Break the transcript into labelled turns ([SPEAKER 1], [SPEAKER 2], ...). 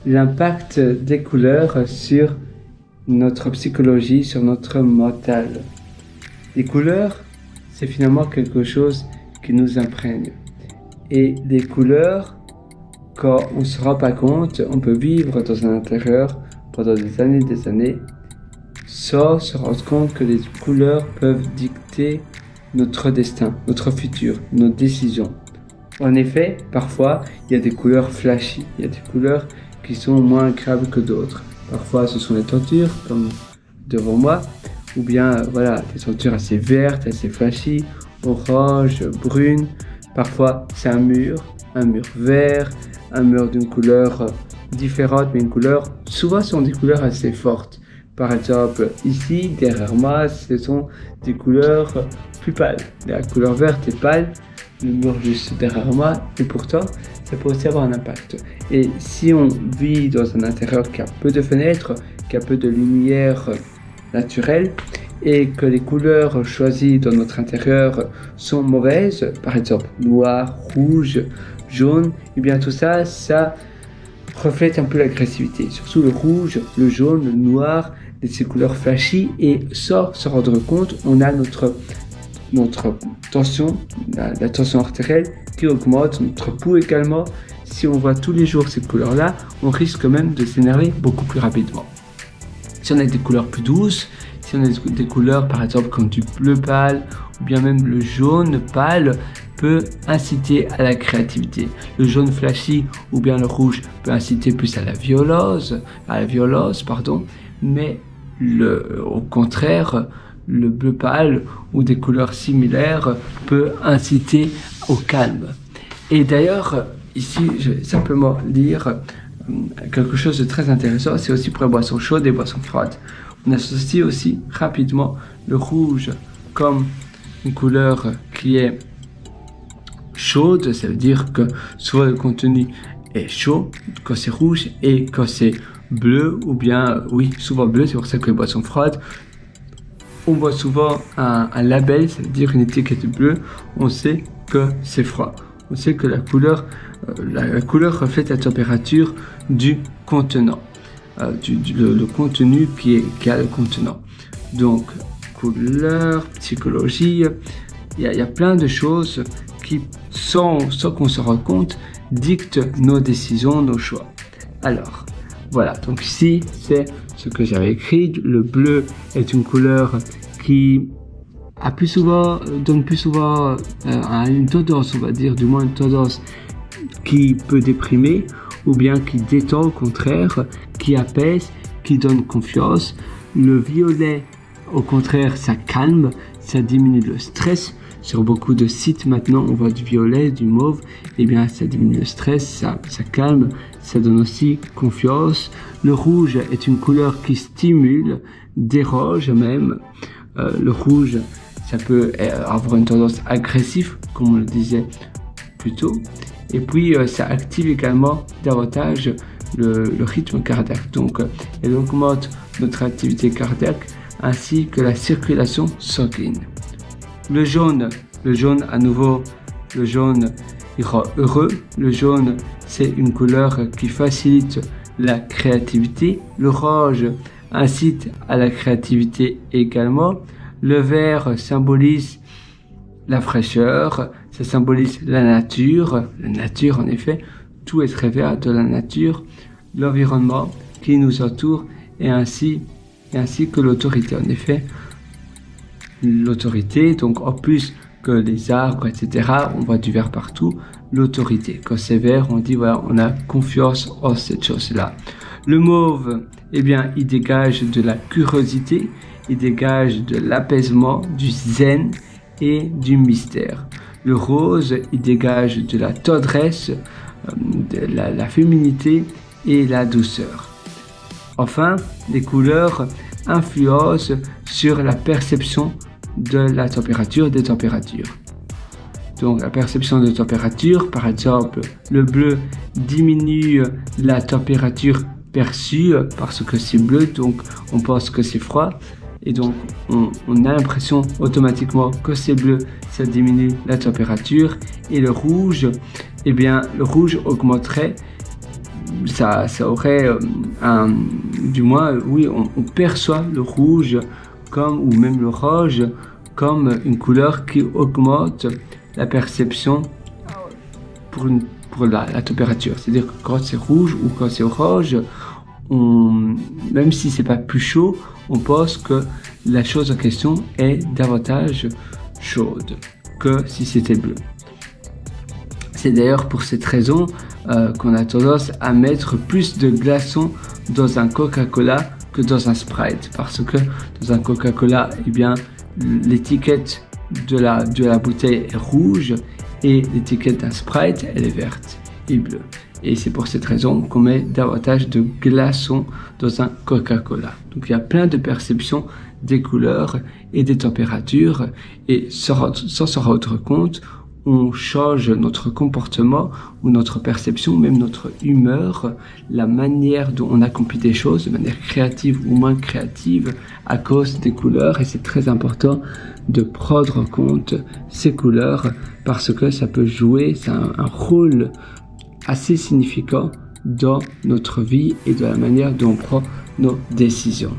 [SPEAKER 1] l'impact des couleurs sur notre psychologie, sur notre mental. Les couleurs, c'est finalement quelque chose qui nous imprègne. Et les couleurs, quand on ne se rend pas compte, on peut vivre dans un intérieur pendant des années, sans se rendre compte que les couleurs peuvent dicter notre destin, notre futur, nos décisions. En effet, parfois, il y a des couleurs flashy, il y a des couleurs qui sont moins agréables que d'autres. Parfois, ce sont les tentures, comme devant moi, ou bien, voilà, des tentures assez vertes, assez flashy, orange, brune. Parfois, c'est un mur vert, un mur d'une couleur différente, mais une couleur, souvent, ce sont des couleurs assez fortes. Par exemple, ici, derrière moi, ce sont des couleurs plus pâles. La couleur verte est pâle, le mur juste derrière moi, et pourtant, ça peut aussi avoir un impact. Et si on vit dans un intérieur qui a peu de fenêtres, qui a peu de lumière naturelle, et que les couleurs choisies dans notre intérieur sont mauvaises, par exemple noir, rouge, jaune, et bien tout ça, ça reflète un peu l'agressivité. Surtout le rouge, le jaune, le noir, ces couleurs flashy, et sans se rendre compte, on a notre tension, la tension artérielle qui augmente, notre pouls également. Si on voit tous les jours ces couleurs-là, on risque même de s'énerver beaucoup plus rapidement. Si on a des couleurs plus douces, si on a des couleurs par exemple comme du bleu pâle ou bien même le jaune pâle, peut inciter à la créativité. Le jaune flashy ou bien le rouge peut inciter plus à la violence, mais au contraire, le bleu pâle ou des couleurs similaires peut inciter au calme. Et d'ailleurs, ici, je vais simplement lire quelque chose de très intéressant. C'est aussi pour les boissons chaudes et boissons froides. On associe aussi rapidement le rouge comme une couleur qui est chaude. Ça veut dire que soit le contenu est chaud quand c'est rouge et quand c'est bleu, ou bien, oui, souvent bleu, c'est pour ça que les boissons froides, on voit souvent un label, c'est-à-dire une étiquette bleue, on sait que c'est froid. On sait que la couleur reflète la température du contenant, le contenu qui a le contenant. Donc, couleur, psychologie, il y a plein de choses qui, sans qu'on se rende compte, dictent nos décisions, nos choix. Alors, voilà, donc ici, c'est ce que j'avais écrit. Le bleu est une couleur qui donne plus souvent une tendance, on va dire, du moins une tendance qui peut déprimer, ou bien qui détend au contraire, qui apaise, qui donne confiance. Le violet, au contraire, ça calme, ça diminue le stress. Sur beaucoup de sites maintenant, on voit du violet, du mauve, et bien ça diminue le stress, ça calme, ça donne aussi confiance. Le rouge est une couleur qui stimule, déroge même. Le rouge, ça peut avoir une tendance agressive, comme on le disait plus tôt. Et puis, ça active également davantage le rythme cardiaque. Donc, elle augmente notre activité cardiaque ainsi que la circulation sanguine. Le jaune à nouveau, le jaune il rend heureux. Le jaune, c'est une couleur qui facilite la créativité. L'orange incite à la créativité également. Le vert symbolise la fraîcheur, ça symbolise la nature. La nature, en effet, tout est très vert de la nature. L'environnement qui nous entoure et ainsi que l'autorité. En effet, l'autorité, donc en plus que les arbres, etc., on voit du vert partout, l'autorité. Quand c'est vert, on dit, voilà, on a confiance en cette chose-là. Le mauve, eh bien, il dégage de la curiosité, il dégage de l'apaisement, du zen et du mystère. Le rose, il dégage de la tendresse, de la féminité et la douceur. Enfin, les couleurs influencent sur la perception de la température, des températures. Donc la perception de température, par exemple, le bleu diminue la température perçue parce que c'est bleu, donc on pense que c'est froid. Et donc on a l'impression automatiquement que c'est bleu, ça diminue la température. Et le rouge, eh bien le rouge augmenterait ça aurait du moins, oui, on perçoit le rouge ou même le rouge comme une couleur qui augmente la perception pour la température. C'est-à-dire que quand c'est rouge ou quand c'est orange, même si c'est pas plus chaud, on pense que la chose en question est davantage chaude que si c'était bleu. C'est d'ailleurs pour cette raison qu'on a tendance à mettre plus de glaçons dans un Coca-Cola que dans un Sprite, parce que dans un Coca-Cola, eh bien, l'étiquette de la bouteille est rouge et l'étiquette d'un Sprite, elle est verte et bleue. Et c'est pour cette raison qu'on met davantage de glaçons dans un Coca-Cola. Donc il y a plein de perceptions des couleurs et des températures, et sans s'en rendre compte, on change notre comportement ou notre perception, même notre humeur, la manière dont on accomplit des choses de manière créative ou moins créative à cause des couleurs. Et c'est très important de prendre en compte ces couleurs parce que ça peut jouer, c'est un rôle assez significant dans notre vie et dans la manière dont on prend nos décisions.